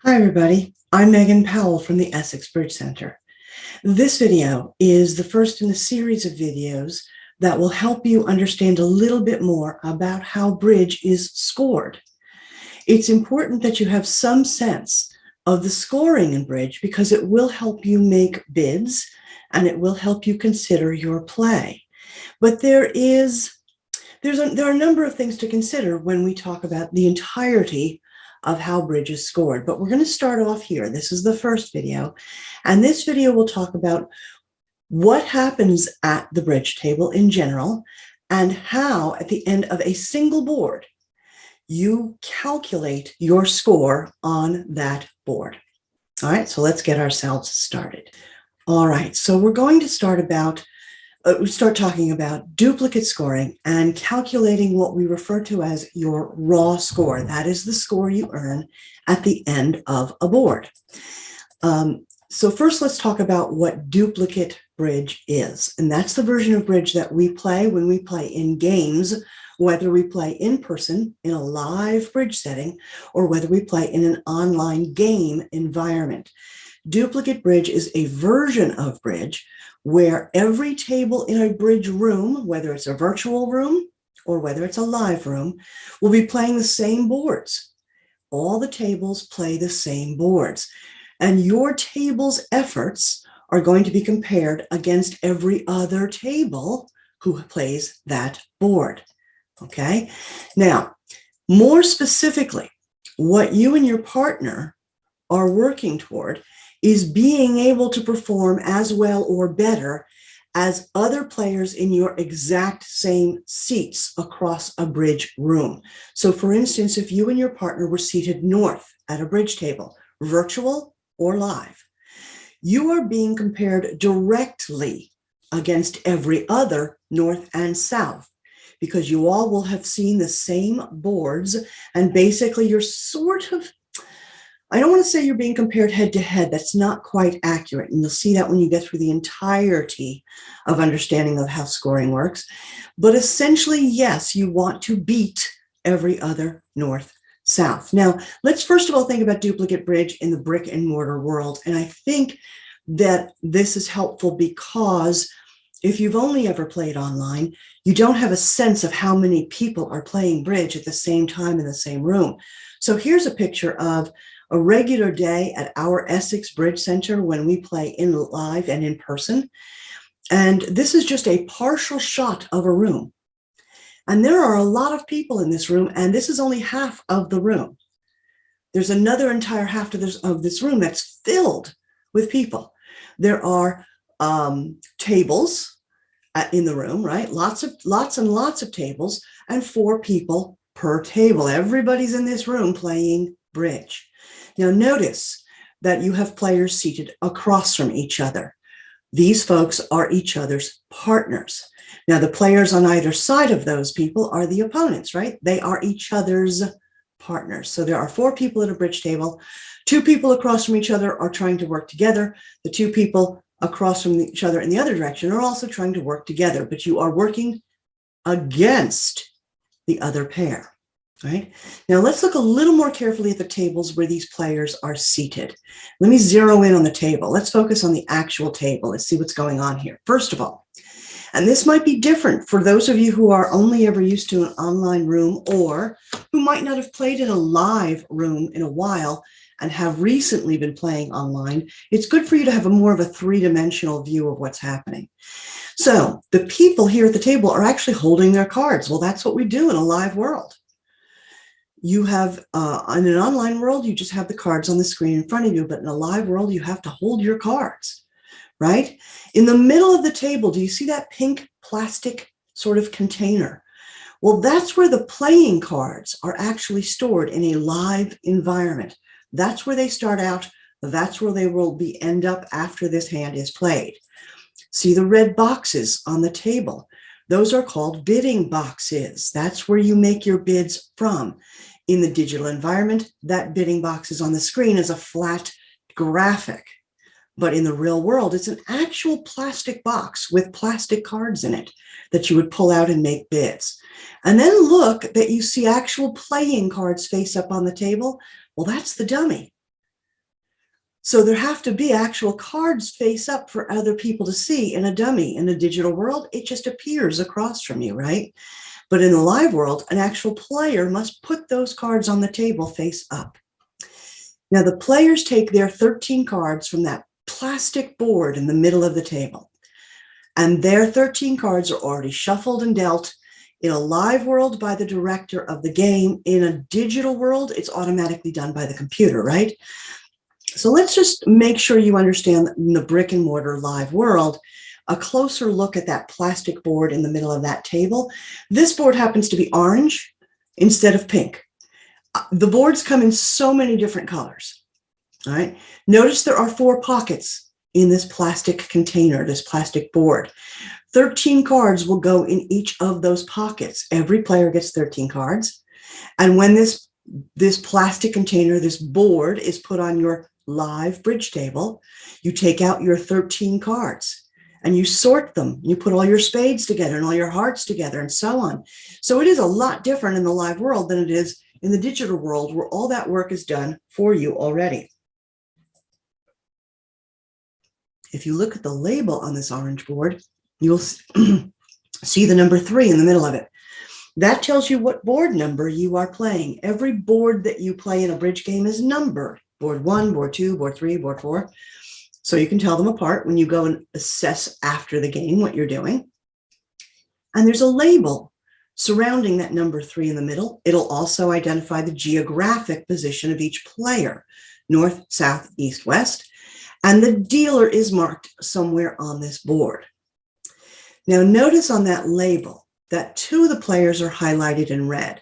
Hi, everybody. I'm Megan Powell from the Essex Bridge Center. This video is the first in a series of videos that will help you understand a little bit more about how bridge is scored. It's important that you have some sense of the scoring in bridge because it will help you make bids and it will help you consider your play. But there are a number of things to consider when we talk about the entirety of how bridge is scored. But we're going to start off here. This is the first video. And this video will talk about what happens at the bridge table in general and how at the end of a single board, you calculate your score on that board. All right, so let's get ourselves started. All right, so we're going to start talking about duplicate scoring and calculating what we refer to as your raw score. That is the score you earn at the end of a board. So first, let's talk about what duplicate bridge is. And that's the version of bridge that we play when we play in games, whether we play in person in a live bridge setting or whether we play in an online game environment. Duplicate bridge is a version of bridge where every table in a bridge room, whether it's a virtual room or whether it's a live room, will be playing the same boards. All the tables play the same boards, and your table's efforts are going to be compared against every other table who plays that board. Okay? Now, more specifically, what you and your partner are working toward is being able to perform as well or better as other players in your exact same seats across a bridge room. So for instance, if you and your partner were seated north at a bridge table, virtual or live, you are being compared directly against every other north and south because you all will have seen the same boards and basically you're sort of, I don't want to say you're being compared head to head. That's not quite accurate. And you'll see that when you get through the entirety of understanding of how scoring works. But essentially, yes, you want to beat every other north-south. Now, let's first of all think about duplicate bridge in the brick and mortar world. And I think that this is helpful because if you've only ever played online, you don't have a sense of how many people are playing bridge at the same time in the same room. So here's a picture of a regular day at our Essex Bridge Center when we play in live and in person. And this is just a partial shot of a room. And there are a lot of people in this room, and this is only half of the room. There's another entire half of this room that's filled with people. There are tables in the room, right? Lots and lots of tables, and 4 people per table. Everybody's in this room playing bridge. Now notice that you have players seated across from each other. These folks are each other's partners. Now the players on either side of those people are the opponents, right? They are each other's partners. So there are 4 people at a bridge table. 2 people across from each other are trying to work together. The 2 people across from each other in the other direction are also trying to work together, but you are working against the other pair. Right? Now let's look a little more carefully at the tables where these players are seated. Let me zero in on the table. Let's focus on the actual table. Let's see what's going on here. First of all, and this might be different for those of you who are only ever used to an online room or who might not have played in a live room in a while and have recently been playing online. It's good for you to have more of a 3-dimensional view of what's happening. So the people here at the table are actually holding their cards. Well, that's what we do in a live world. You have, in an online world, you just have the cards on the screen in front of you, but in a live world, you have to hold your cards, right? In the middle of the table, do you see that pink plastic sort of container? Well, that's where the playing cards are actually stored in a live environment. That's where they start out. That's where they will end up after this hand is played. See the red boxes on the table? Those are called bidding boxes. That's where you make your bids from. In the digital environment, that bidding box is on the screen as a flat graphic. But in the real world, it's an actual plastic box with plastic cards in it that you would pull out and make bids. And then look that you see actual playing cards face up on the table. Well, that's the dummy. So there have to be actual cards face up for other people to see. In a dummy, in a digital world, it just appears across from you, right? But in the live world, an actual player must put those cards on the table face up. Now, the players take their 13 cards from that plastic board in the middle of the table, and their 13 cards are already shuffled and dealt. In a live world by the director of the game. In a digital world, it's automatically done by the computer, right? So let's just make sure you understand that in the brick and mortar live world, a closer look at that plastic board in the middle of that table. This board happens to be orange instead of pink. The boards come in so many different colors. All right. Notice there are 4 pockets in this plastic container, this plastic board. 13 cards will go in each of those pockets. Every player gets 13 cards. And when this plastic container, this board, is put on your live bridge table, you take out your 13 cards and you sort them. You put all your spades together and all your hearts together and so on. So it is a lot different in the live world than it is in the digital world, where all that work is done for you already. If you look at the label on this orange board, you'll see the number 3 in the middle of it. That tells you what board number you are playing. Every board that you play in a bridge game is numbered. Board 1, board 2, board 3, board 4. So you can tell them apart when you go and assess after the game what you're doing. And there's a label surrounding that number 3 in the middle. It'll also identify the geographic position of each player, north, south, east, west. And the dealer is marked somewhere on this board. Now notice on that label that 2 of the players are highlighted in red,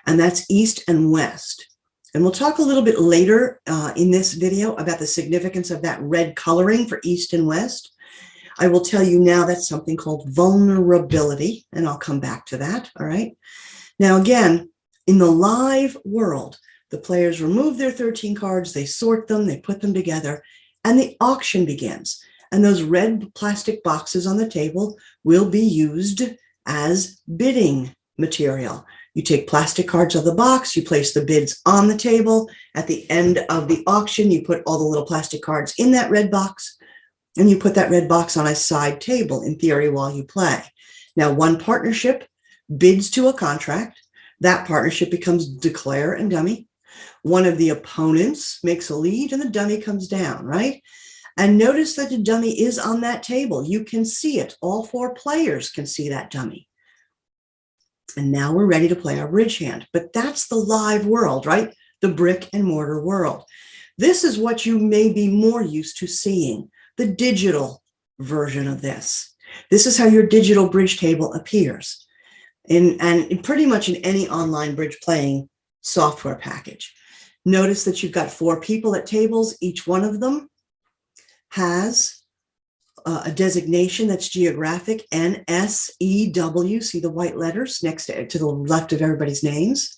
and that's east and west. And we'll talk a little bit later in this video about the significance of that red coloring for east and west. I will tell you now that's something called vulnerability, and I'll come back to that, all right? Now again, in the live world, the players remove their 13 cards, they sort them, they put them together, and the auction begins. And those red plastic boxes on the table will be used as bidding material. You take plastic cards out of the box, you place the bids on the table. At the end of the auction, you put all the little plastic cards in that red box, and you put that red box on a side table, in theory, while you play. Now, one partnership bids to a contract. That partnership becomes declare and dummy. One of the opponents makes a lead, and the dummy comes down, right? And notice that the dummy is on that table. You can see it. All 4 players can see that dummy. And now we're ready to play our bridge hand. But that's the live world, right? The brick and mortar world. This is what you may be more used to seeing, the digital version of this. This is how your digital bridge table appears and pretty much in any online bridge playing software package. Notice that you've got 4 people at tables. Each one of them has a designation that's geographic, NSEW. See the white letters next to the left of everybody's names,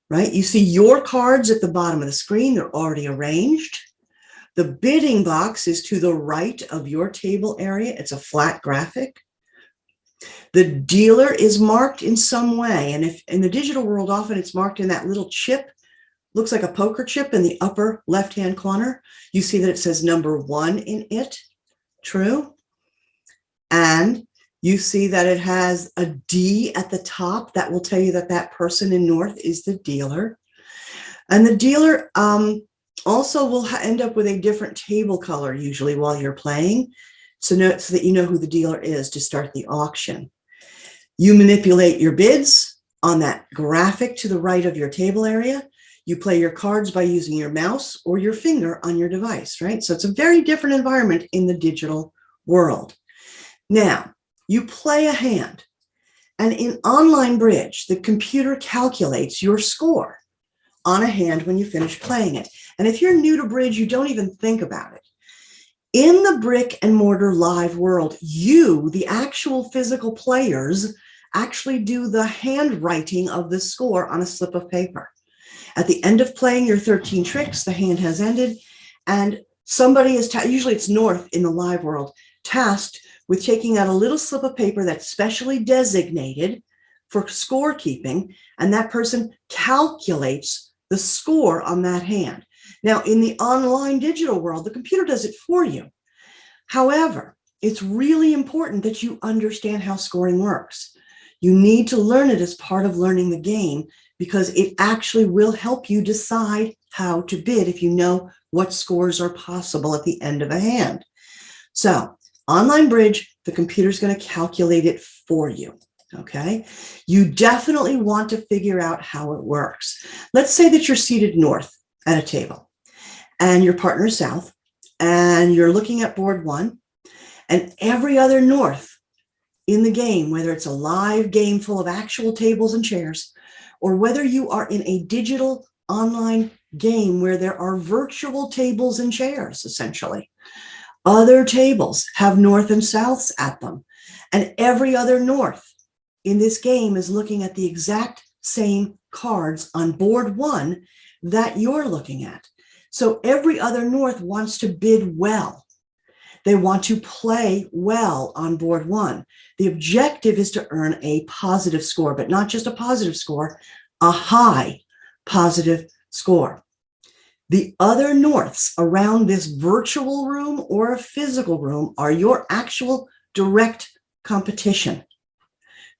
right? You see your cards at the bottom of the screen. They're already arranged. The bidding box is to the right of your table area. It's a flat graphic. The dealer is marked in some way. And if in the digital world, often it's marked in that little chip, looks like a poker chip in the upper left-hand corner. You see that it says number 1 in it. True. And you see that it has a D at the top. That will tell you that that person in north is the dealer. And the dealer also will end up with a different table color usually while you're playing, so that you know who the dealer is to start the auction. You manipulate your bids on that graphic to the right of your table area. You play your cards by using your mouse or your finger on your device, right? So it's a very different environment in the digital world. Now, you play a hand, and in online bridge, the computer calculates your score on a hand when you finish playing it. And if you're new to bridge, you don't even think about it. In the brick and mortar live world, you, the actual physical players, actually do the handwriting of the score on a slip of paper. At the end of playing your 13 tricks, the hand has ended, and somebody is, usually it's north in the live world, tasked with taking out a little slip of paper that's specially designated for scorekeeping, and that person calculates the score on that hand. Now, in the online digital world, the computer does it for you. However, it's really important that you understand how scoring works. You need to learn it as part of learning the game because it actually will help you decide how to bid if you know what scores are possible at the end of a hand. So, online bridge, the computer's going to calculate it for you. Okay, you definitely want to figure out how it works. Let's say that you're seated north at a table and your partner's south and you're looking at board one, and every other north in the game, whether it's a live game full of actual tables and chairs, or whether you are in a digital online game where there are virtual tables and chairs, essentially. Other tables have north and souths at them, and every other north in this game is looking at the exact same cards on board one that you're looking at. So every other north wants to bid well. They want to play well on board one. The objective is to earn a positive score, but not just a positive score, a high positive score. The other norths around this virtual room or a physical room are your actual direct competition.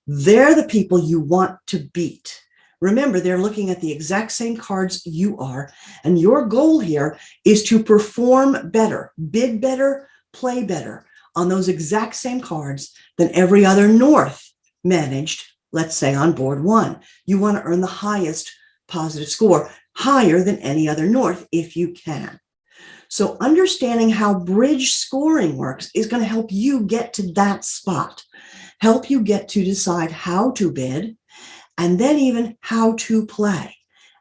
They're the people you want to beat. Remember, they're looking at the exact same cards you are, and your goal here is to perform better, bid better, play better on those exact same cards than every other north managed, let's say on board one. You want to earn the highest positive score, higher than any other north if you can. So understanding how bridge scoring works is going to help you get to that spot, help you get to decide how to bid, and then even how to play.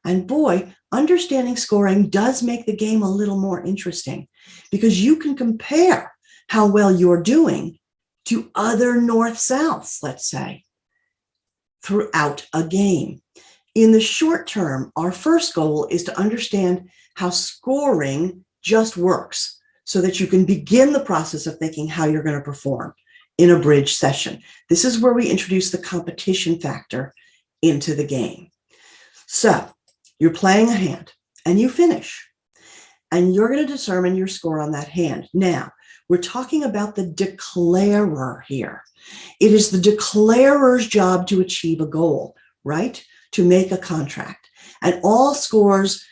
And boy, understanding scoring does make the game a little more interesting because you can compare how well you're doing to other north-souths, let's say, throughout a game. In the short term, our first goal is to understand how scoring just works so that you can begin the process of thinking how you're going to perform in a bridge session. This is where we introduce the competition factor into the game. So you're playing a hand and you finish, and you're going to determine your score on that hand. Now, we're talking about the declarer here. It is the declarer's job to achieve a goal, right? To make a contract. And all scores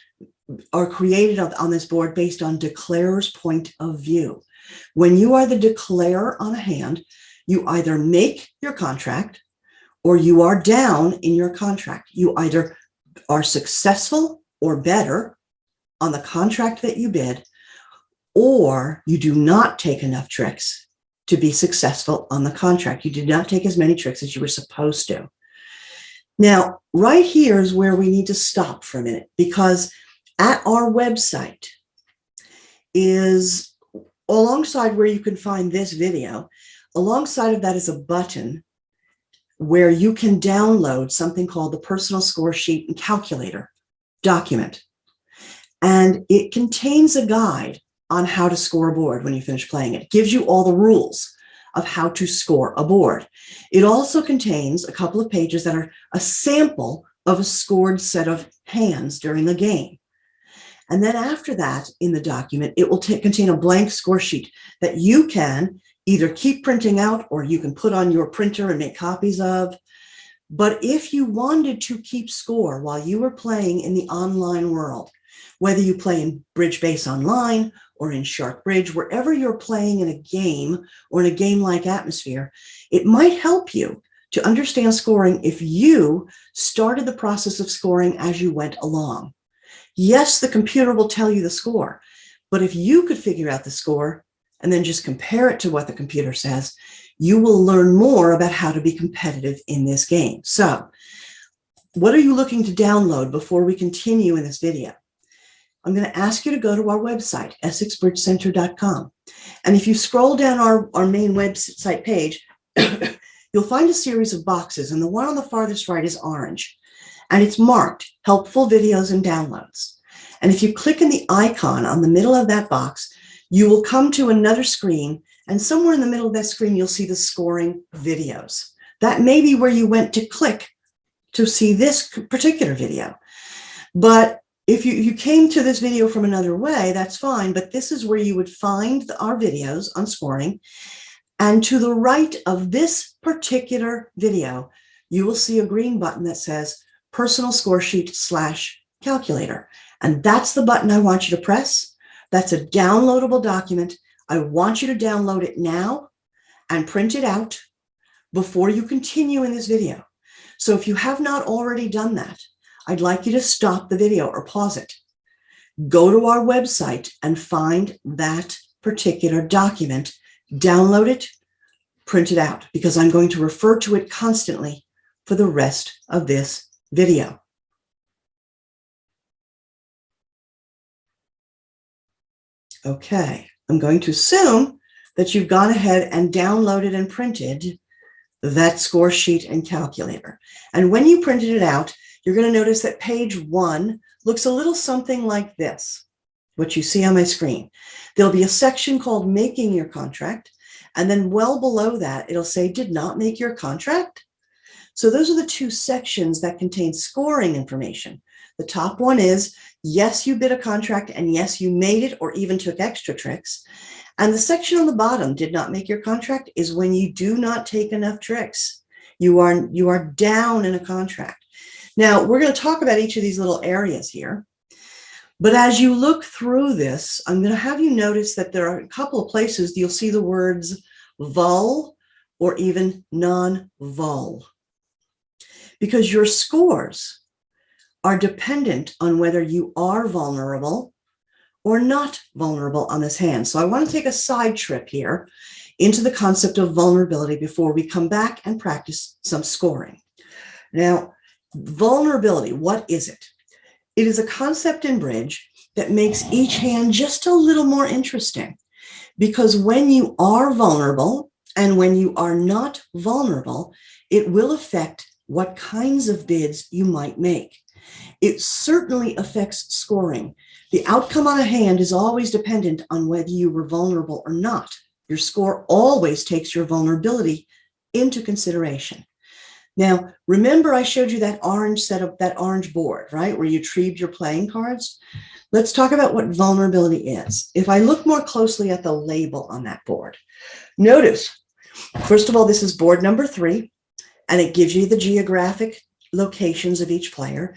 are created on this board based on declarer's point of view. When you are the declarer on a hand, you either make your contract or you are down in your contract. You either are successful or better on the contract that you bid, or you do not take enough tricks to be successful on the contract. You did not take as many tricks as you were supposed to. Now, right here is where we need to stop for a minute, because at our website is, alongside where you can find this video, alongside of that is a button where you can download something called the Personal Score Sheet and Calculator document. And it contains a guide on how to score a board when you finish playing it. It gives you all the rules of how to score a board. It also contains a couple of pages that are a sample of a scored set of hands during the game. And then after that, in the document, it will contain a blank score sheet that you can either keep printing out or you can put on your printer and make copies of. But if you wanted to keep score while you were playing in the online world, whether you play in Bridge Base Online or in Shark Bridge, wherever you're playing in a game or in a game-like atmosphere, it might help you to understand scoring if you started the process of scoring as you went along. Yes, the computer will tell you the score, but if you could figure out the score and then just compare it to what the computer says, you will learn more about how to be competitive in this game. So, what are you looking to download before we continue in this video? I'm going to ask you to go to our website, EssexBridgeCenter.com. And if you scroll down our main website page, you'll find a series of boxes, and the one on the farthest right is orange. And it's marked Helpful Videos and Downloads. And if you click in the icon on the middle of that box, you will come to another screen, and somewhere in the middle of that screen, you'll see the scoring videos. That may be where you went to click to see this particular video. But If you came to this video from another way, that's fine, but this is where you would find our videos on scoring. And to the right of this particular video, you will see a green button that says Personal Score Sheet / Calculator. And that's the button I want you to press. That's a downloadable document. I want you to download it now and print it out before you continue in this video. So if you have not already done that, I'd like you to stop the video or pause it. Go to our website and find that particular document, download it, print it out, because I'm going to refer to it constantly for the rest of this video. Okay, I'm going to assume that you've gone ahead and downloaded and printed that score sheet and calculator. And when you printed it out, you're going to notice that page 1 looks a little something like this, what you see on my screen. There'll be a section called Making Your Contract, and then well below that, it'll say Did Not Make Your Contract. So those are the two sections that contain scoring information. The top one is, yes, you bid a contract, and yes, you made it or even took extra tricks. And the section on the bottom, Did Not Make Your Contract, is when you do not take enough tricks. You are down in a contract. Now, we're going to talk about each of these little areas here. But as you look through this, I'm going to have you notice that there are a couple of places you'll see the words vul or even non-vul. Because your scores are dependent on whether you are vulnerable or not vulnerable on this hand. So I want to take a side trip here into the concept of vulnerability before we come back and practice some scoring. Now, vulnerability, what is it? It is a concept in bridge that makes each hand just a little more interesting, because when you are vulnerable and when you are not vulnerable, it will affect what kinds of bids you might make. It certainly affects scoring. The outcome on a hand is always dependent on whether you were vulnerable or not. Your score always takes your vulnerability into consideration. Now, remember I showed you that orange board, right, where you retrieved your playing cards? Let's talk about what vulnerability is. If I look more closely at the label on that board, notice, first of all, this is board number 3, and it gives you the geographic locations of each player.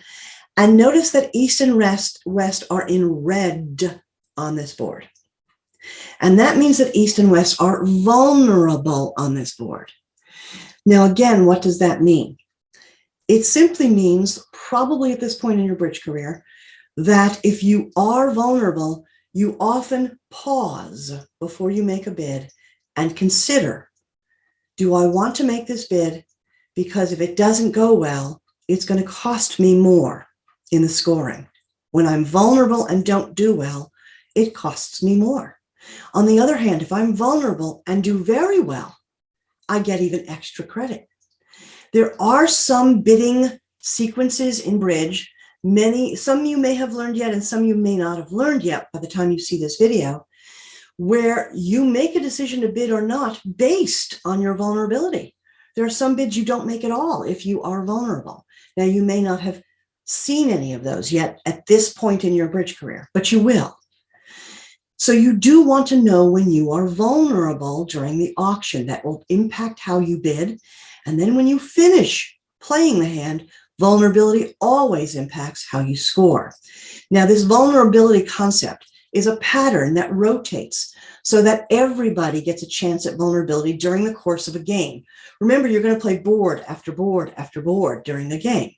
And notice that East and West are in red on this board. And that means that East and West are vulnerable on this board. Now, again, what does that mean? It simply means, probably at this point in your bridge career, that if you are vulnerable, you often pause before you make a bid and consider, do I want to make this bid? Because if it doesn't go well, it's going to cost me more in the scoring. When I'm vulnerable and don't do well, it costs me more. On the other hand, if I'm vulnerable and do very well, I get even extra credit. There are some bidding sequences in bridge, some you may have learned yet and some you may not have learned yet by the time you see this video, where you make a decision to bid or not based on your vulnerability. There are some bids you don't make at all if you are vulnerable. Now, you may not have seen any of those yet at this point in your bridge career, but you will. So you do want to know when you are vulnerable during the auction. That will impact how you bid. And then when you finish playing the hand, vulnerability always impacts how you score. Now, this vulnerability concept is a pattern that rotates so that everybody gets a chance at vulnerability during the course of a game. Remember, you're going to play board after board after board during the game.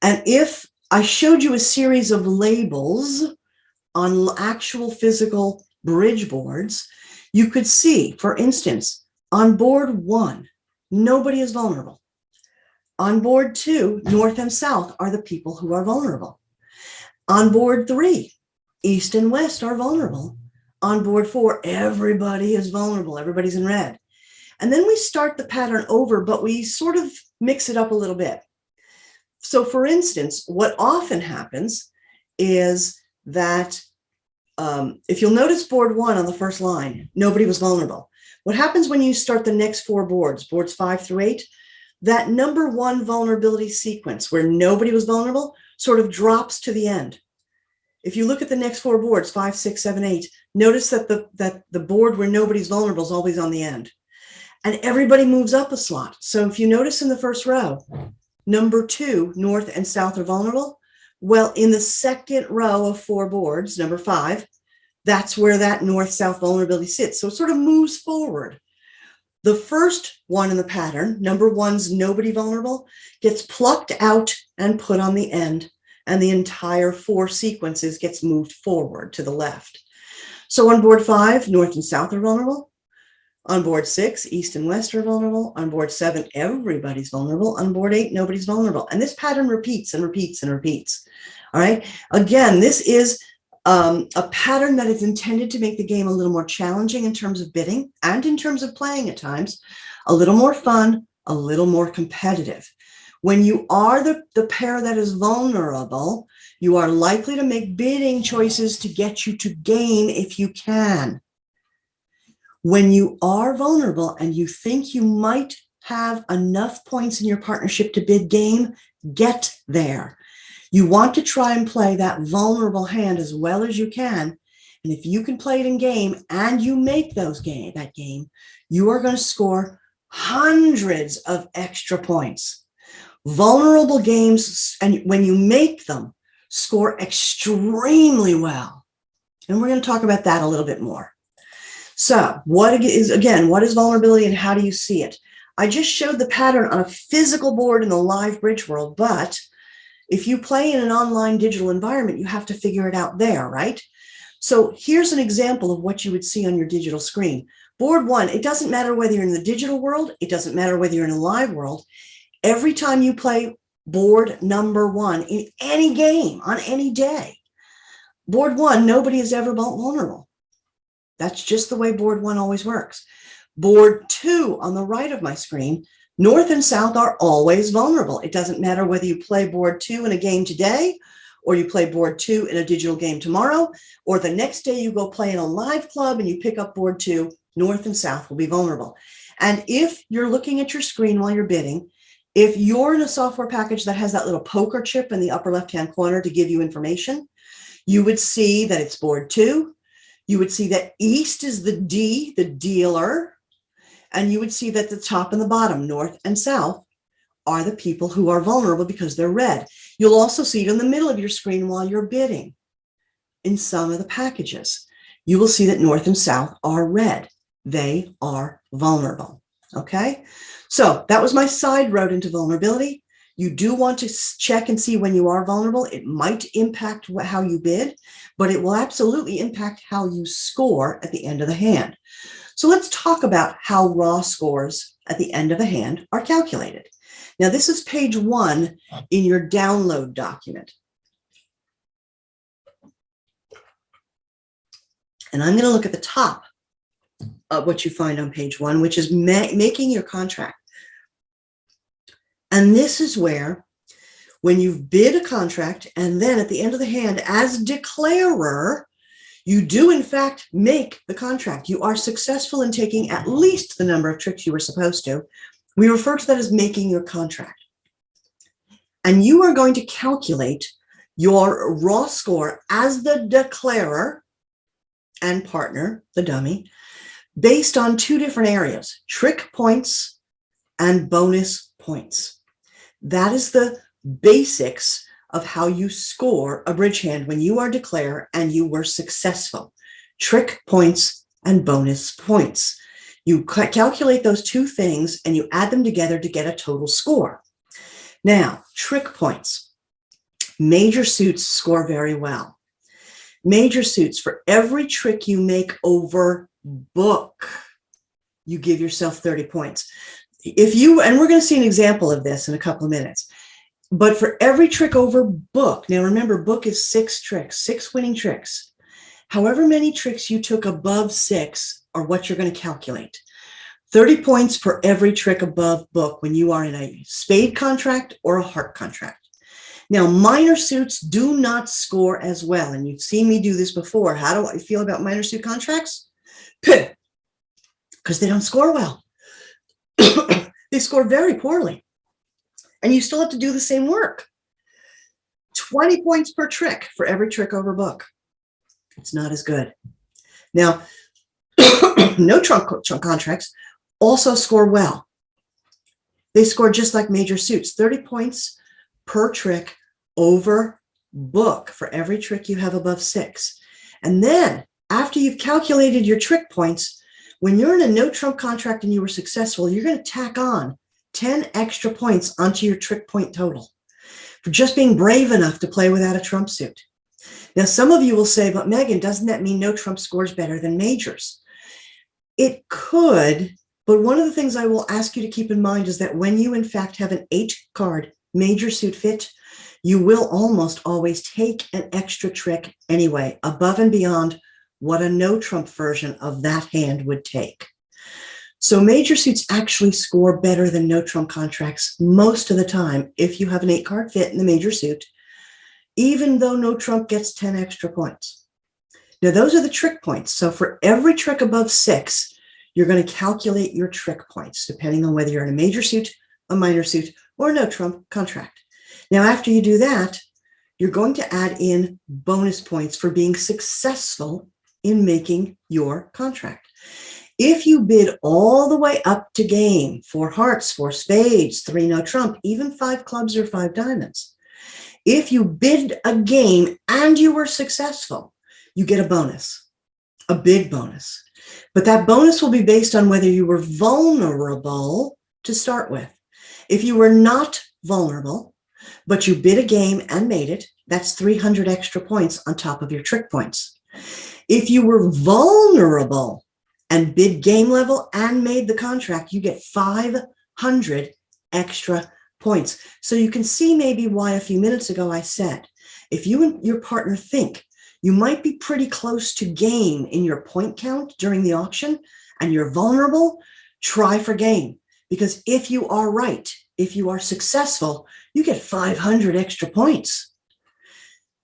And if I showed you a series of labels on actual physical bridge boards, you could see, for instance, on board 1, nobody is vulnerable. On board 2, North and South are the people who are vulnerable. On board 3, East and West are vulnerable. On board 4, everybody is vulnerable. Everybody's in red. And then we start the pattern over, but we sort of mix it up a little bit. So, for instance, what often happens is that if you'll notice board 1 on the first line, nobody was vulnerable. What happens when you start the next 4 boards, boards 5 through 8, that number 1 vulnerability sequence where nobody was vulnerable sort of drops to the end. If you look at the next four boards, 5, 6, 7, 8, notice that the board where nobody's vulnerable is always on the end. And everybody moves up a slot. So if you notice in the first row, number 2, north and south are vulnerable. Well, in the second row of 4 boards, number 5, that's where that north-south vulnerability sits. So it sort of moves forward. The first one in the pattern, number 1's nobody vulnerable, gets plucked out and put on the end, and the entire 4 sequences gets moved forward to the left. So on board 5, north and south are vulnerable. On board 6, east and west are vulnerable. On board 7, everybody's vulnerable. On board 8, nobody's vulnerable. And this pattern repeats and repeats and repeats. All right. Again, this is a pattern that is intended to make the game a little more challenging in terms of bidding and in terms of playing at times, a little more fun, a little more competitive. When you are the pair that is vulnerable, you are likely to make bidding choices to get you to game if you can. When you are vulnerable and you think you might have enough points in your partnership to bid game, get there. You want to try and play that vulnerable hand as well as you can. And if you can play it in game and you make that game, you are going to score hundreds of extra points. Vulnerable games, and when you make them, score extremely well. And we're going to talk about that a little bit more. So what is vulnerability and how do you see it? I just showed the pattern on a physical board in the live bridge world, but if you play in an online digital environment, you have to figure it out there, right? So here's an example of what you would see on your digital screen. Board 1, it doesn't matter whether you're in the digital world, it doesn't matter whether you're in a live world. Every time you play board number 1 in any game on any day, board 1, nobody is ever vulnerable. That's just the way board 1 always works. Board 2 on the right of my screen, north and south are always vulnerable. It doesn't matter whether you play board 2 in a game today, or you play board 2 in a digital game tomorrow, or the next day you go play in a live club and you pick up board 2, north and south will be vulnerable. And if you're looking at your screen while you're bidding, if you're in a software package that has that little poker chip in the upper left-hand corner to give you information, you would see that it's board 2. You would see that east is the D, the dealer, and you would see that the top and the bottom, north and south, are the people who are vulnerable because they're red. You'll also see it in the middle of your screen while you're bidding. In some of the packages, you will see that north and south are red. They are vulnerable, okay? So that was my side road into vulnerability. You do want to check and see when you are vulnerable. It might impact how you bid, but it will absolutely impact how you score at the end of the hand. So let's talk about how raw scores at the end of a hand are calculated. Now, this is page 1 in your download document. And I'm going to look at the top of what you find on page 1, which is making your contract. And this is where, when you've bid a contract, and then at the end of the hand, as declarer, you do in fact make the contract. You are successful in taking at least the number of tricks you were supposed to. We refer to that as making your contract. And you are going to calculate your raw score as the declarer and partner, the dummy, based on 2 different areas, trick points and bonus points. That is the basics of how you score a bridge hand when you are declare and you were successful. Trick points and bonus points. You calculate those 2 things and you add them together to get a total score. Now, trick points. Major suits score very well. Major suits, for every trick you make over book, you give yourself 30 points. And we're going to see an example of this in a couple of minutes, but for every trick over book, now remember, book is 6 tricks, 6 winning tricks. However many tricks you took above 6 are what you're going to calculate. 30 points for every trick above book when you are in a spade contract or a heart contract. Now, minor suits do not score as well, and you've seen me do this before. How do I feel about minor suit contracts? Because they don't score well. They score very poorly. And you still have to do the same work. 20 points per trick for every trick over book. It's not as good. Now, no trump contracts also score well. They score just like major suits, 30 points per trick over book for every trick you have above 6. And then after you've calculated your trick points, when you're in a no trump contract and you were successful, you're going to tack on 10 extra points onto your trick point total for just being brave enough to play without a trump suit. Now, some of you will say, but Megan, doesn't that mean no trump scores better than majors? It could, but one of the things I will ask you to keep in mind is that when you in fact have an 8-card major suit fit, you will almost always take an extra trick anyway, above and beyond what a no trump version of that hand would take. So major suits actually score better than no trump contracts most of the time if you have an 8-card fit in the major suit, even though no trump gets 10 extra points. Now, those are the trick points. So for every trick above 6, you're going to calculate your trick points, depending on whether you're in a major suit, a minor suit, or a no trump contract. Now, after you do that, you're going to add in bonus points for being successful in making your contract. If you bid all the way up to game, 4 hearts, 4 spades, 3 no trump, even 5 clubs or 5 diamonds, if you bid a game and you were successful, you get a bonus, a big bonus. But that bonus will be based on whether you were vulnerable to start with. If you were not vulnerable, but you bid a game and made it, that's 300 extra points on top of your trick points. If you were vulnerable and bid game level and made the contract, you get 500 extra points. So you can see maybe why a few minutes ago I said, if you and your partner think you might be pretty close to game in your point count during the auction and you're vulnerable, try for game. Because if you are right, if you are successful, you get 500 extra points.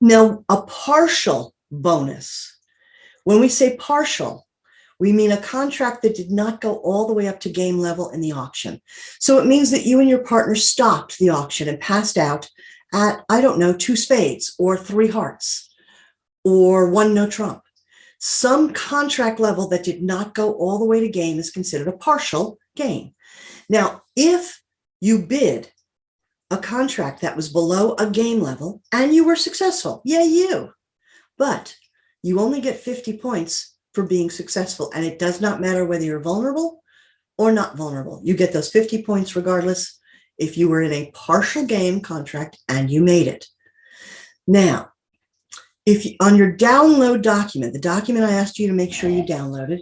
Now, a partial bonus. When we say partial, we mean a contract that did not go all the way up to game level in the auction. So it means that you and your partner stopped the auction and passed out at, I don't know, 2 spades or 3 hearts or 1 no trump. Some contract level that did not go all the way to game is considered a partial game. Now, if you bid a contract that was below a game level and you were successful, yay you, but you only get 50 points for being successful, and it does not matter whether you're vulnerable or not vulnerable. You get those 50 points regardless if you were in a partial game contract and you made it. Now, if you, on your download document, the document I asked you to make sure you downloaded,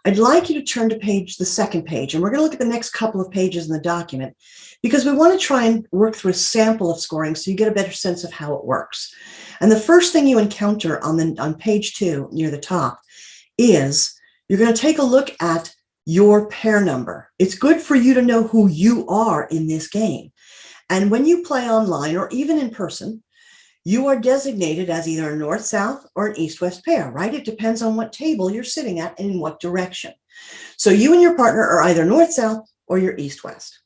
I'd like you to turn to the second page, and we're going to look at the next couple of pages in the document because we want to try and work through a sample of scoring so you get a better sense of how it works. And the first thing you encounter on page 2 near the top is you're going to take a look at your pair number. It's good for you to know who you are in this game. And when you play online or even in person, you are designated as either a north-south or an east-west pair, right? It depends on what table you're sitting at and in what direction. So you and your partner are either north-south or you're east-west.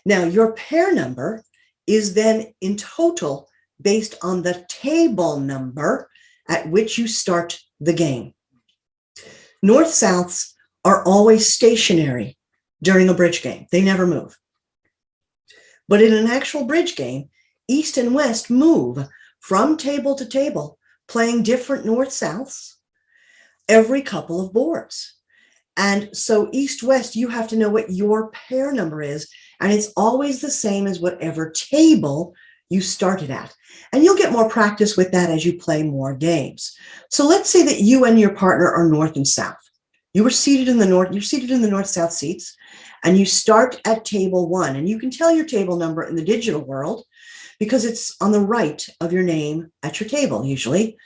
Now, your pair number is then in total based on the table number at which you start the game. North-souths are always stationary during a bridge game. They never move. But in an actual bridge game, east and west move from table to table, playing different north-souths every couple of boards. And so east-west, you have to know what your pair number is, and it's always the same as whatever table you started at. And you'll get more practice with that as you play more games. So let's say that you and your partner are north and south. You were seated in the north, you're seated in the north-south seats, and you start at table 1. And you can tell your table number in the digital world because it's on the right of your name at your table, usually.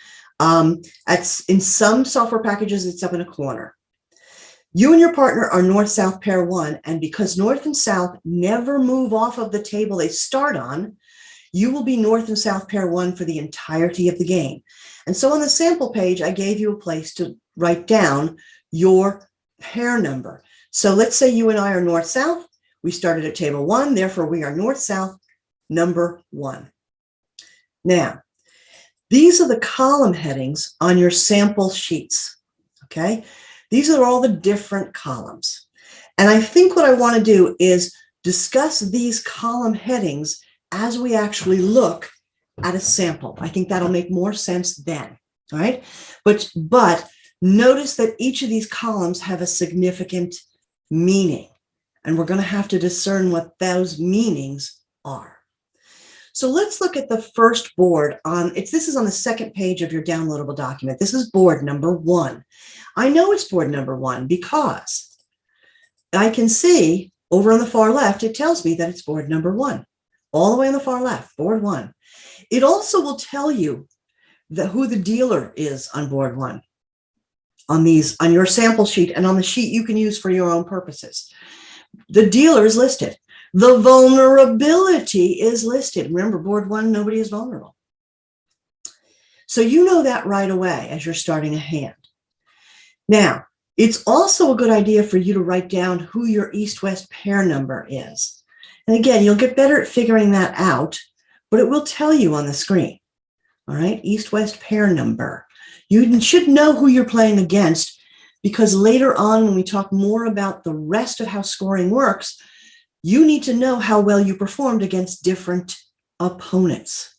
In some software packages, it's up in a corner. You and your partner are north-south pair 1, and because north and south never move off of the table they start on, you will be north and south pair 1 for the entirety of the game. And so on the sample page, I gave you a place to write down your pair number. So let's say you and I are north-south. We started at table 1, therefore we are north-south number 1. Now, These are the column headings on your sample sheets, okay? These are all the different columns. And I think what I want to do is discuss these column headings as we actually look at a sample. I think that'll make more sense then, all right? But notice that each of these columns have a significant meaning, and we're going to have to discern what those meanings are. So let's look at the first board on this is on the second page of your downloadable document. This is board number 1. I know it's board number 1 because I can see over on the far left, it tells me that it's board number 1, all the way on the far left, board 1. It also will tell you who the dealer is on board 1 on your sample sheet and on the sheet you can use for your own purposes. The dealer is listed. The vulnerability is listed. Remember, board 1, nobody is vulnerable. So you know that right away as you're starting a hand. Now, it's also a good idea for you to write down who your east-west pair number is. And again, you'll get better at figuring that out, but it will tell you on the screen. All right, east-west pair number. You should know who you're playing against, because later on when we talk more about the rest of how scoring works, you need to know how well you performed against different opponents.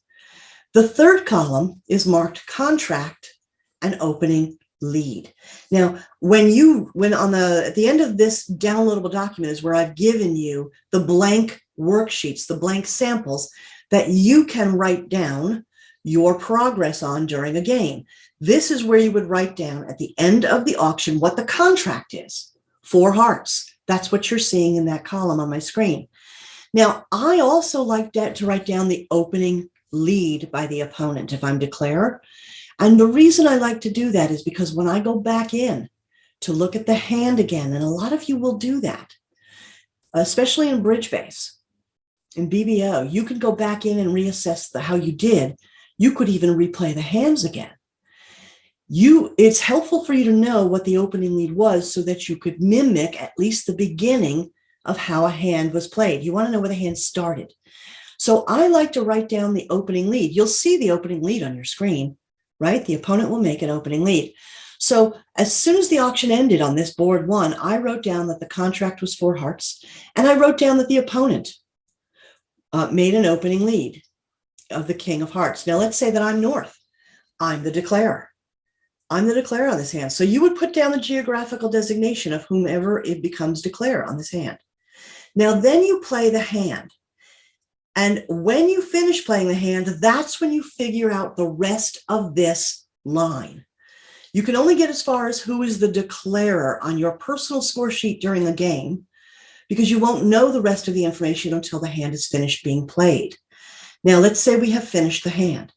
The third column is marked contract and opening lead. Now, at the end of this downloadable document is where I've given you the blank worksheets, the blank samples that you can write down your progress on during a game. This is where you would write down at the end of the auction what the contract is. 4 hearts. That's what you're seeing in that column on my screen. Now, I also like to write down the opening lead by the opponent if I'm declarer. And the reason I like to do that is because when I go back in to look at the hand again, and a lot of you will do that, especially in Bridge Base, in BBO, you could go back in and reassess how you did. You could even replay the hands again. It's helpful for you to know what the opening lead was so that you could mimic at least the beginning of how a hand was played. You want to know where the hand started. So I like to write down the opening lead. You'll see the opening lead on your screen, right? The opponent will make an opening lead. So as soon as the auction ended on this board 1, I wrote down that the contract was 4 hearts, and I wrote down that the opponent made an opening lead of the king of hearts. Now let's say that I'm north. I'm the declarer. I'm the declarer on this hand. So you would put down the geographical designation of whomever it becomes declarer on this hand. Now then you play the hand. And when you finish playing the hand, that's when you figure out the rest of this line. You can only get as far as who is the declarer on your personal score sheet during the game, because you won't know the rest of the information until the hand is finished being played. Now let's say we have finished the hand.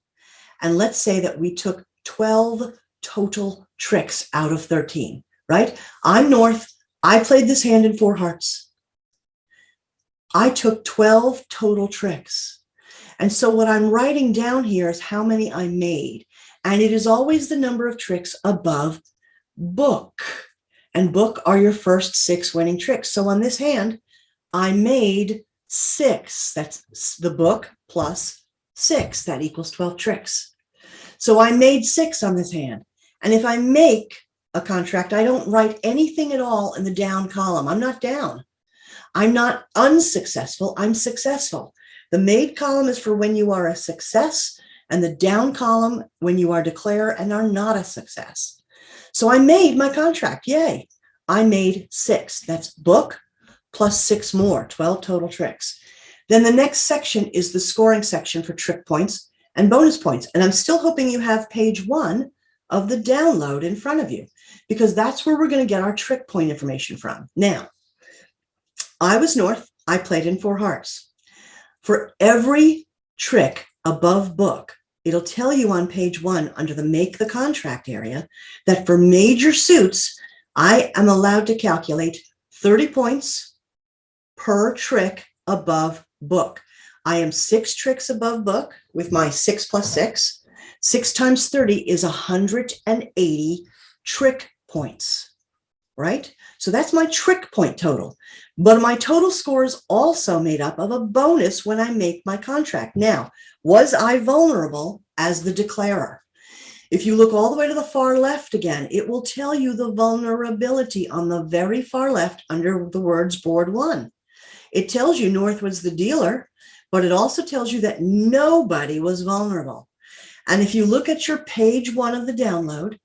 And let's say that we took 12 total tricks out of 13, right? I'm north. I played this hand in 4 hearts. I took 12 total tricks. And so what I'm writing down here is how many I made. And it is always the number of tricks above book. And book are your first 6 winning tricks. So on this hand, I made 6. That's the book plus 6. That equals 12 tricks. So I made 6 on this hand. And if I make a contract, I don't write anything at all in the down column. I'm not down. I'm not unsuccessful. I'm successful. The made column is for when you are a success, and the down column when you are declarer and are not a success. So I made my contract. Yay. I made 6. That's book plus 6 more, 12 total tricks. Then the next section is the scoring section for trick points and bonus points. And I'm still hoping you have page 1 of the download in front of you, because that's where we're going to get our trick point information from. Now, I was north. I played in 4 hearts. For every trick above book, it'll tell you on page 1 under the make the contract area that for major suits, I am allowed to calculate 30 points per trick above book. I am 6 tricks above book with my 6 plus 6. 6 times 30 is 180 trick points, right? So that's my trick point total. But my total score is also made up of a bonus when I make my contract. Now, was I vulnerable as the declarer? If you look all the way to the far left again, it will tell you the vulnerability on the very far left under the words board 1. It tells you North was the dealer, but it also tells you that nobody was vulnerable. And if you look at your page 1 of the download,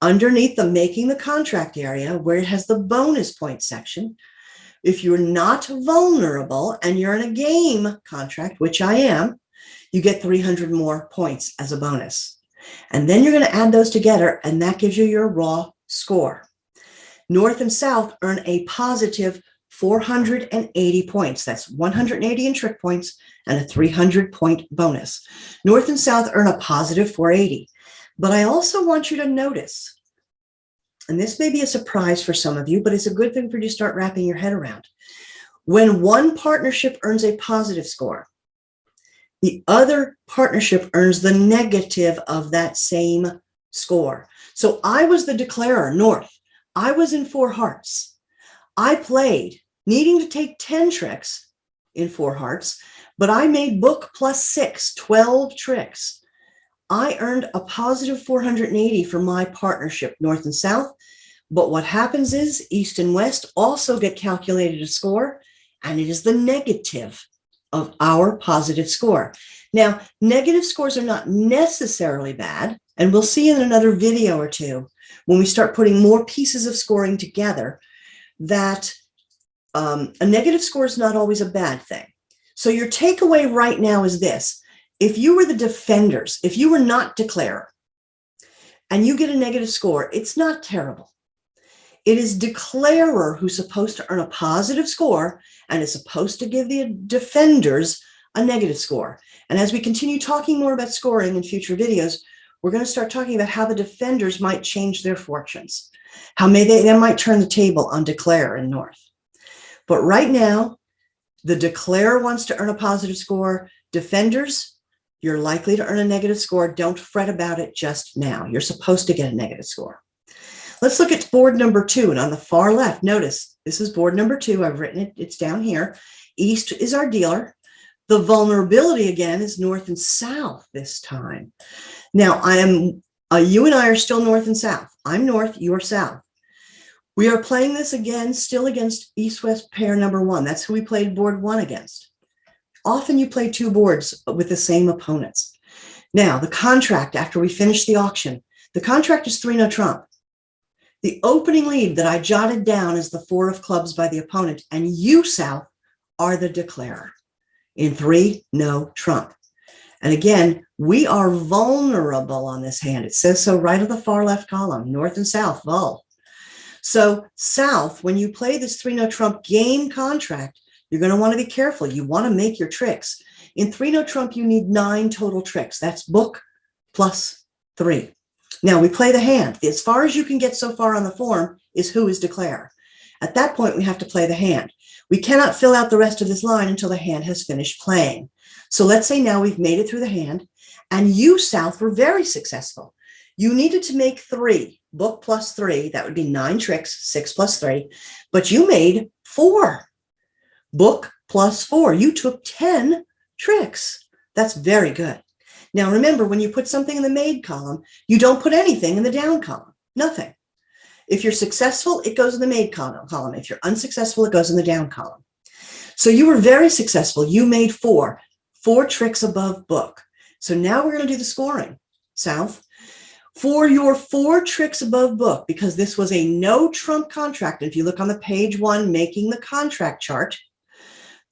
underneath the making the contract area where it has the bonus point section, if you're not vulnerable and you're in a game contract, which I am, you get 300 more points as a bonus. And then you're going to add those together, and that gives you your raw score. North and South earn a positive 480 points. That's 180 in trick points and a 300-point bonus. North and South earn a positive 480. But I also want you to notice, and this may be a surprise for some of you, but it's a good thing for you to start wrapping your head around. When one partnership earns a positive score, the other partnership earns the negative of that same score. So I was the declarer, North. I was in 4 hearts. I played, needing to take 10 tricks in 4 hearts, but I made book plus 6, 12 tricks. I earned a positive 480 for my partnership, North and South. But what happens is East and West also get calculated a score, and it is the negative of our positive score. Now, negative scores are not necessarily bad, and we'll see in another video or two when we start putting more pieces of scoring together that a negative score is not always a bad thing. So your takeaway right now is this. If you were the defenders, if you were not declarer, and you get a negative score, it's not terrible. It is declarer who's supposed to earn a positive score and is supposed to give the defenders a negative score. And as we continue talking more about scoring in future videos, we're going to start talking about how the defenders might change their fortunes, how they might turn the table on declarer and North. But right now, the declarer wants to earn a positive score. Defenders, you're likely to earn a negative score. Don't fret about it just now. You're supposed to get a negative score. Let's look at board number 2. And on the far left, notice this is board number 2. I've written it. It's down here. East is our dealer. The vulnerability again is North and South this time. Now, you and I are still North and South. I'm North, you're South. We are playing this again, still against East-West pair number 1. That's who we played board 1 against. Often you play 2 boards with the same opponents. Now, the contract, after we finish the auction, the contract is 3 no trump. The opening lead that I jotted down is the 4 of clubs by the opponent, and you, South, are the declarer in 3 no trump. And again, we are vulnerable on this hand. It says so right at the far left column, North and South, vul. So South, when you play this 3 no trump game contract, you're going to want to be careful. You want to make your tricks. In 3 no trump, you need 9 total tricks. That's book plus 3. Now we play the hand. As far as you can get so far on the form is who is declarer. At that point, we have to play the hand. We cannot fill out the rest of this line until the hand has finished playing. So let's say now we've made it through the hand, and you, South, were very successful. You needed to make 3, book plus 3. That would be 9 tricks, 6 plus 3. But you made 4, book plus 4. You took 10 tricks. That's very good. Now, remember, when you put something in the made column, you don't put anything in the down column, nothing. If you're successful, it goes in the made column. If you're unsuccessful, it goes in the down column. So you were very successful. You made 4 tricks above book. So now we're going to do the scoring, South. For your 4 tricks above book, because this was a no trump contract, if you look on the page 1, making the contract chart,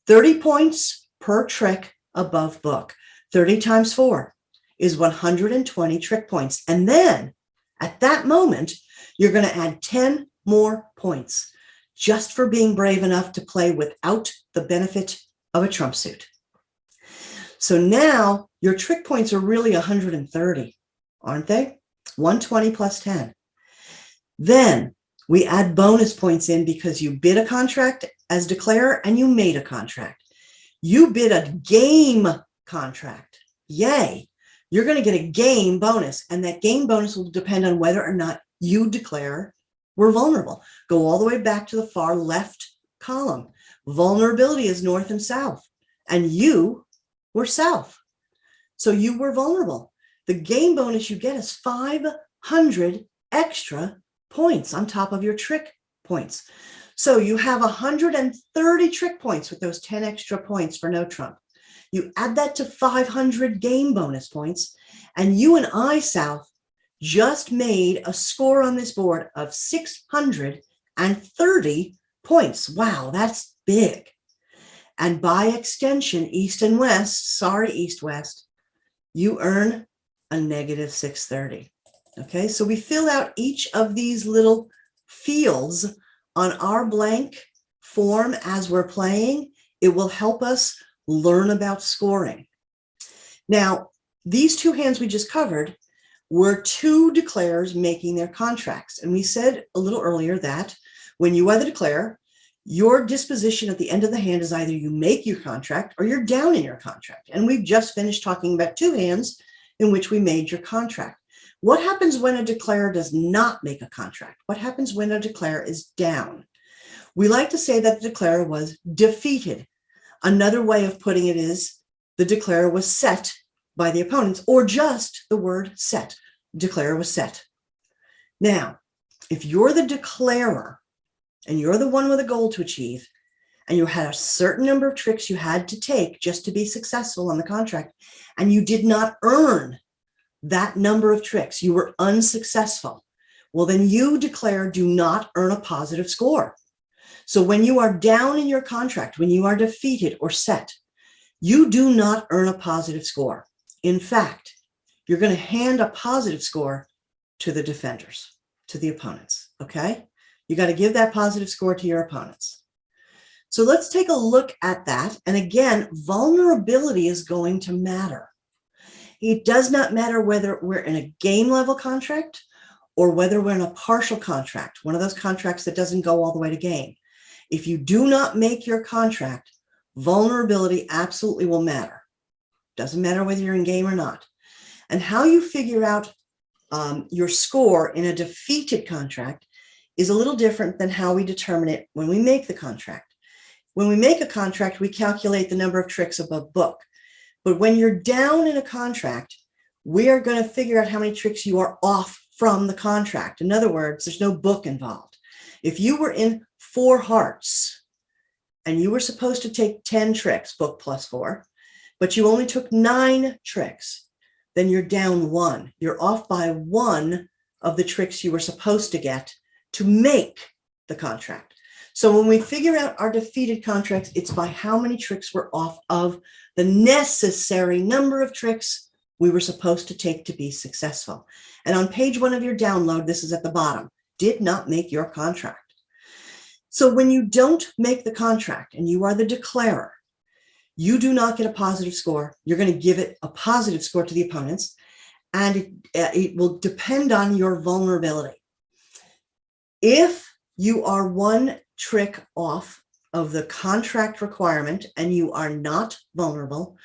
30 points per trick above book. 30 times 4 is 120 trick points. And then at that moment, you're going to add 10 more points just for being brave enough to play without the benefit of a trump suit. So now your trick points are really 130, aren't they? 120 plus 10. Then we add bonus points in because you bid a contract as declarer and you made a contract. You bid a game contract. Yay. You're going to get a game bonus, and that game bonus will depend on whether or not you declare we're vulnerable. Go all the way back to the far left column. Vulnerability is north and south, and you were south. So you were vulnerable. The game bonus you get is 500 extra points on top of your trick points. So you have 130 trick points with those 10 extra points for no trump. You add that to 500 game bonus points, and you and I, South, just made a score on this board of 630 points. Wow, that's big. And by extension, East and West, sorry, East-West, you earn a negative 630. Okay, so we fill out each of these little fields on our blank form as we're playing. It will help us learn about scoring. Now, these two hands we just covered were two declarers making their contracts. And we said a little earlier that when you are the declarer, your disposition at the end of the hand is either you make your contract or you're down in your contract. And we've just finished talking about two hands in which we made your contract. What happens when a declarer does not make a contract? What happens when a declarer is down? We like to say that the declarer was defeated. Another way of putting it is the declarer was set by the opponents, or just the word set. Declarer was set. Now, if you're the declarer and you're the one with a goal to achieve, and you had a certain number of tricks you had to take just to be successful on the contract, and you did not earn that number of tricks, you were unsuccessful, well, then you, declarer, do not earn a positive score. So when you are down in your contract, when you are defeated or set, you do not earn a positive score. In fact, you're going to hand a positive score to the defenders, to the opponents, okay? You got to give that positive score to your opponents. So let's take a look at that. And again, vulnerability is going to matter. It does not matter whether we're in a game level contract or whether we're in a partial contract, one of those contracts that doesn't go all the way to game. If you do not make your contract, vulnerability absolutely will matter. Doesn't matter whether you're in game or not. And how you figure out your score in a defeated contract is a little different than how we determine it when we make the contract. When we make a contract, we calculate the number of tricks above book. But when you're down in a contract, we are going to figure out how many tricks you are off from the contract. In other words, there's no book involved. If you were in 4 hearts and you were supposed to take 10 tricks, book plus 4, but you only took 9 tricks, then you're down 1. You're off by 1 of the tricks you were supposed to get to make the contract. So when we figure out our defeated contracts, it's by how many tricks we're off of the necessary number of tricks we were supposed to take to be successful. And on page 1 of your download, this is at the bottom, did not make your contract. So when you don't make the contract and you are the declarer, you do not get a positive score. You're going to give it a positive score to the opponents, and it will depend on your vulnerability. If you are 1 trick off of the contract requirement and you are not vulnerable,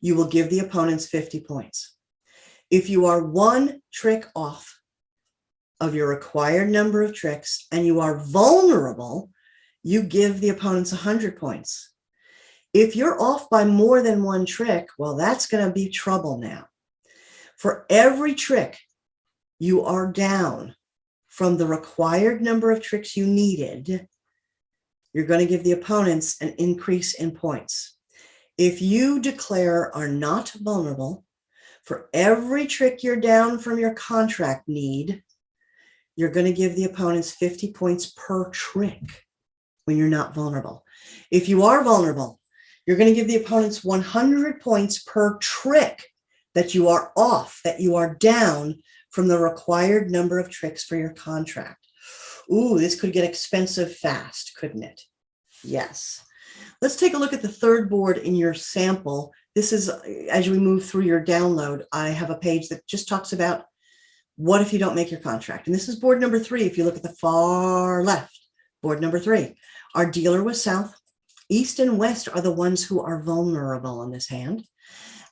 you will give the opponents 50 points. If you are 1 trick off of your required number of tricks and you are vulnerable, you give the opponents 100 points. If you're off by more than 1 trick, well, that's going to be trouble now. For every trick you are down from the required number of tricks you needed, you're going to give the opponents an increase in points. If you, declare, are not vulnerable, for every trick you're down from your contract need, you're going to give the opponents 50 points per trick when you're not vulnerable. If you are vulnerable, you're going to give the opponents 100 points per trick that you are off, that you are down from the required number of tricks for your contract. Ooh, this could get expensive fast, couldn't it? Yes. Let's take a look at the third board in your sample. This is, as we move through your download, I have a page that just talks about what if you don't make your contract. And this is board number 3. If you look at the far left, board number 3, our dealer was south. East and west are the ones who are vulnerable on this hand.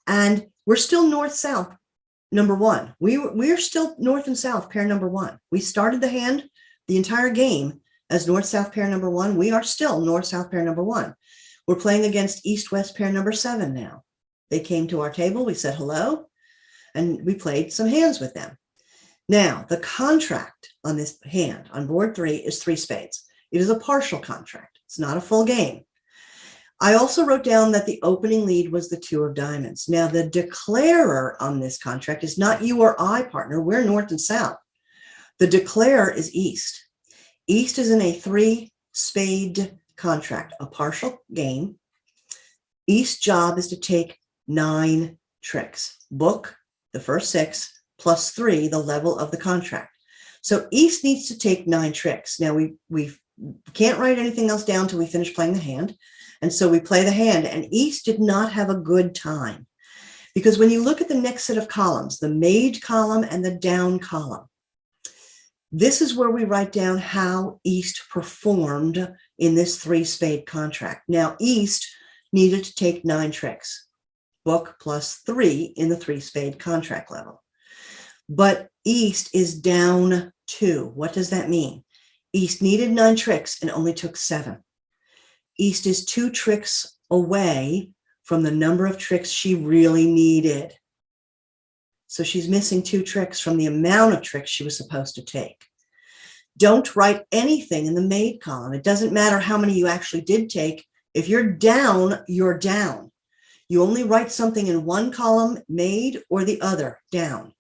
And we're still north-south, number 1. We are still north and south, pair number 1. We started the hand, the entire game, as north-south pair number 1. We are still north-south pair number 1. We're playing against east-west pair number 7 now. They came to our table, we said hello, and we played some hands with them. Now, the contract on this hand on board 3 is 3 spades. It is a partial contract. It's not a full game. I also wrote down that the opening lead was the 2 of diamonds. Now, the declarer on this contract is not you or I, partner. We're north and south. The declarer is east. East is in a 3-spade contract, a partial game. East's job is to take 9 tricks. Book the first 6 plus 3, the level of the contract. So East needs to take 9 tricks. Now we can't write anything else down until we finish playing the hand. And so we play the hand, and East did not have a good time, because when you look at the next set of columns, the made column and the down column, this is where we write down how East performed in this 3-spade contract. Now, East needed to take 9 tricks, book plus 3 in the 3-spade contract level. But East is down 2. What does that mean? East needed 9 tricks and only took 7. East is 2 tricks away from the number of tricks she really needed. So she's missing 2 tricks from the amount of tricks she was supposed to take. Don't write anything in the made column. It doesn't matter how many you actually did take. If you're down, you're down. You only write something in one column, made, or the other, down.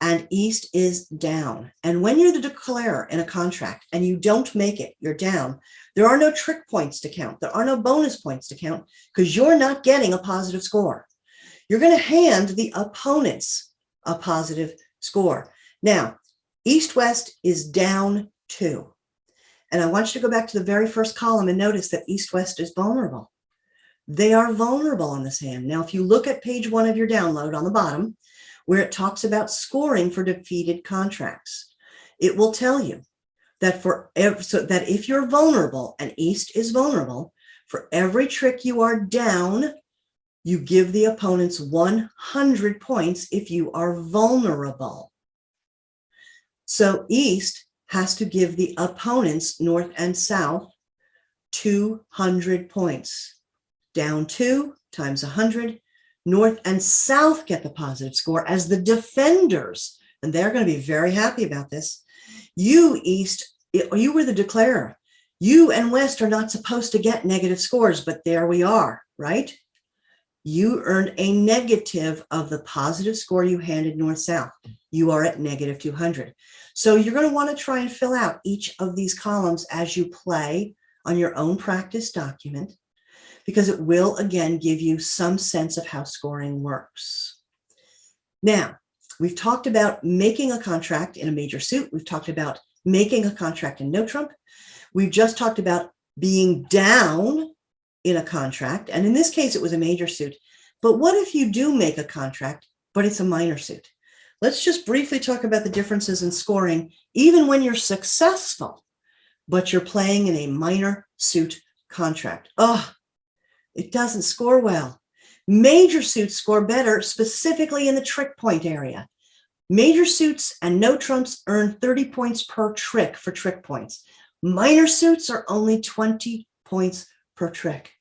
And East is down. And when you're the declarer in a contract and you don't make it, you're down. There are no trick points to count. There are no bonus points to count, because you're not getting a positive score. You're going to hand the opponents a positive score. Now, East-West is down 2. And I want you to go back to the very first column and notice that East-West is vulnerable. They are vulnerable on this hand. Now, if you look at page 1 of your download on the bottom, where it talks about scoring for defeated contracts, it will tell you that that if you're vulnerable and East is vulnerable, for every trick you are down, you give the opponents 100 points if you are vulnerable. So East has to give the opponents, north and south, 200 points. Down 2 times 100. North and south get the positive score as the defenders, and they're going to be very happy about this. You, East, you were the declarer. You and West are not supposed to get negative scores, but there we are, right? You earned a negative of the positive score you handed north-south. You are at negative 200. So you're going to want to try and fill out each of these columns as you play on your own practice document, because it will, again, give you some sense of how scoring works. Now, we've talked about making a contract in a major suit. We've talked about making a contract in no trump. We've just talked about being down in a contract. And in this case, it was a major suit. But what if you do make a contract, but it's a minor suit? Let's just briefly talk about the differences in scoring, even when you're successful, but you're playing in a minor suit contract. Oh, it doesn't score well. Major suits score better, specifically in the trick point area. Major suits and no trumps earn 30 points per trick for trick points. Minor suits are only 20 points per trick.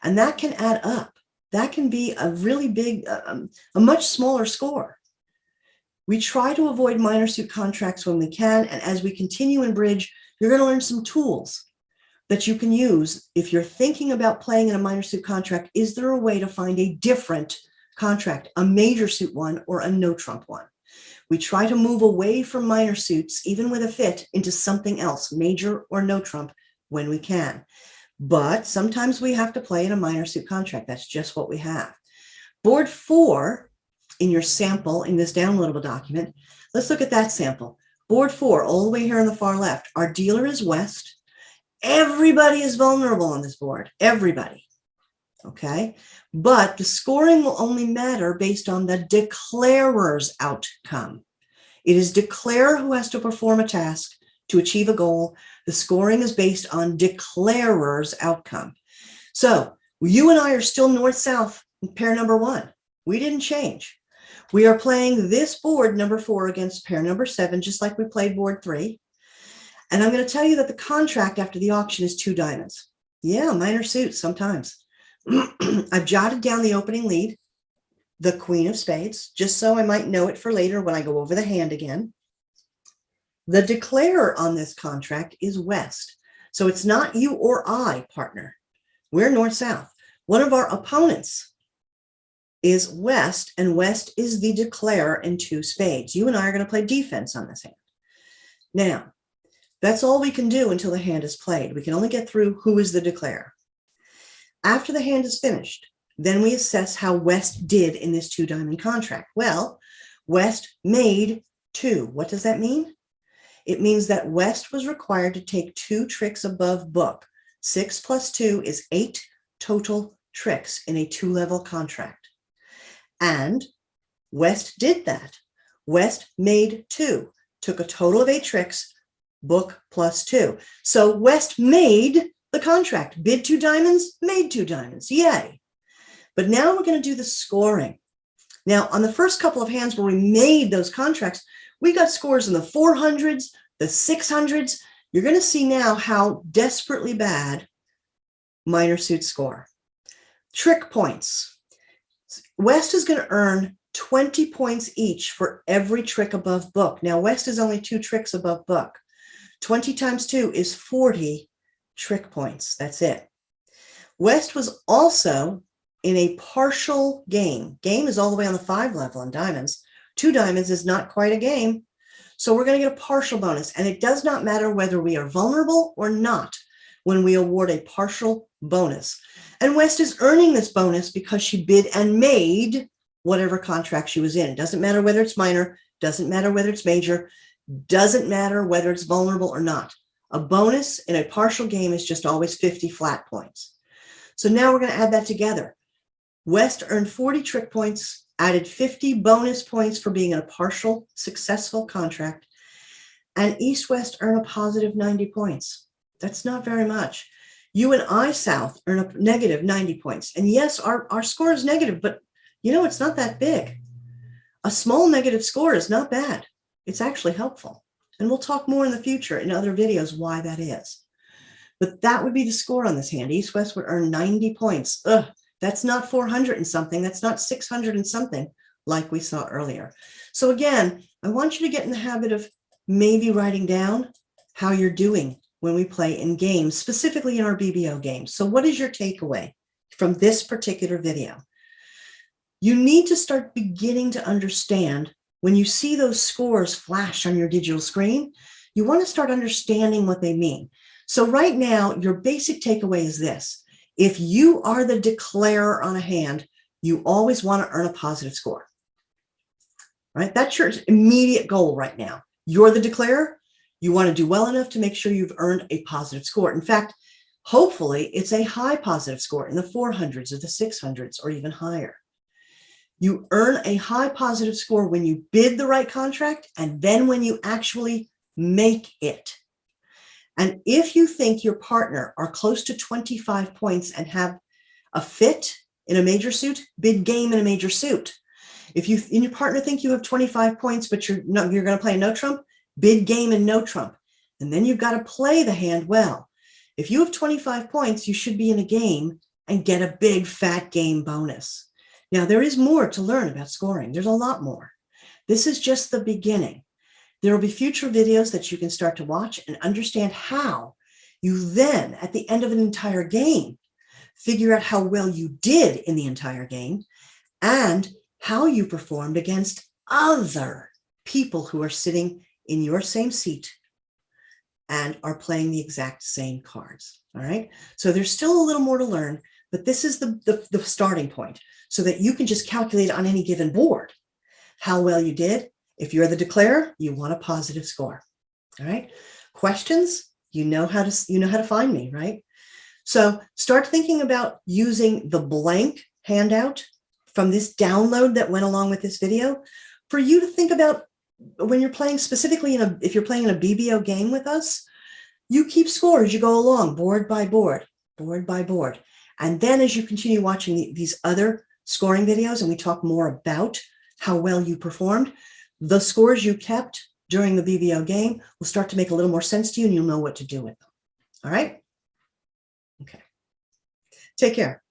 And that can add up. That can be a really big, a much smaller score. We try to avoid minor suit contracts when we can. And as we continue in bridge, you're going to learn some tools that you can use if you're thinking about playing in a minor suit contract. Is there a way to find a different contract, a major suit one or a no trump one? We try to move away from minor suits, even with a fit, into something else, major or no trump, when we can. But sometimes we have to play in a minor suit contract. That's just what we have. Board 4 in your sample in this downloadable document, let's look at that sample. Board 4, all the way here on the far left, our dealer is West. Everybody is vulnerable on this board, everybody, okay? But the scoring will only matter based on the declarer's outcome. It is declarer who has to perform a task to achieve a goal. The scoring is based on declarer's outcome. So you and I are still north-south pair number 1. We didn't change. We are playing this board number 4 against pair number 7, just like we played board 3. And I'm going to tell you that the contract after the auction is 2 diamonds. Yeah, minor suits sometimes. I've jotted down the opening lead, the Queen of Spades, just so I might know it for later when I go over the hand again. The declarer on this contract is West. So it's not you or I, partner. We're north-south. One of our opponents is West, and West is the declarer in 2 spades. You and I are going to play defense on this hand. Now, that's all we can do until the hand is played. We can only get through who is the declarer. After the hand is finished, then we assess how West did in this 2 diamond contract. Well, West made 2. What does that mean? It means that West was required to take 2 tricks above book. 6 plus 2 is 8 total tricks in a 2-level contract. And West did that. West made 2, took a total of 8 tricks, book plus 2. So West made the contract. Bid 2 diamonds, made 2 diamonds. Yay. But now we're going to do the scoring. Now, on the first couple of hands where we made those contracts, we got scores in the 400s, the 600s. You're going to see now how desperately bad minor suits score. Trick points. West is going to earn 20 points each for every trick above book. Now, West is only 2 tricks above book. 20 times 2 is 40 trick points. That's it. West was also in a partial game. Game is all the way on the 5 level in diamonds. 2 diamonds is not quite a game. So we're going to get a partial bonus. And it does not matter whether we are vulnerable or not when we award a partial bonus. And West is earning this bonus because she bid and made whatever contract she was in. It doesn't matter whether it's minor, doesn't matter whether it's major, doesn't matter whether it's vulnerable or not. A bonus in a partial game is just always 50 flat points. So now we're going to add that together. West earned 40 trick points, added 50 bonus points for being in a partial successful contract, and East-West earn a positive 90 points. That's not very much. You and I, South, earn a negative 90 points. And yes, our score is negative, but you know, it's not that big. A small negative score is not bad. It's actually helpful. And we'll talk more in the future in other videos why that is. But that would be the score on this hand. East-West would earn 90 points. Ugh, that's not 400 and something. That's not 600 and something like we saw earlier. So again, I want you to get in the habit of maybe writing down how you're doing when we play in games, specifically in our BBO games. So what is your takeaway from this particular video? You need to start beginning to understand when you see those scores flash on your digital screen, you want to start understanding what they mean. So right now, your basic takeaway is this. If you are the declarer on a hand, you always want to earn a positive score. Right? That's your immediate goal right now. You're the declarer. You want to do well enough to make sure you've earned a positive score. In fact, hopefully it's a high positive score in the 400s or the 600s or even higher. You earn a high positive score when you bid the right contract and then when you actually make it. And if you think your partner are close to 25 points and have a fit in a major suit, bid game in a major suit. If you and your partner think you have 25 points, but you're going to play no trump, bid game and no trump. And then you've got to play the hand well. If you have 25 points, you should be in a game and get a big fat game bonus. Now, there is more to learn about scoring. There's a lot more. This is just the beginning. There will be future videos that you can start to watch and understand how you then, at the end of an entire game, figure out how well you did in the entire game and how you performed against other people who are sitting in your same seat and are playing the exact same cards. All right. So there's still a little more to learn, but this is the starting point so that you can just calculate on any given board how well you did. If you're the declarer, you want a positive score. All right. Questions? You know how to find me, right? So start thinking about using the blank handout from this download that went along with this video for you to think about when you're playing specifically if you're playing in a BBO game with us, you keep score as you go along, board by board, board by board. And then as you continue watching these other scoring videos and we talk more about how well you performed, the scores you kept during the BBL game will start to make a little more sense to you and you'll know what to do with them. All right? Okay. Take care.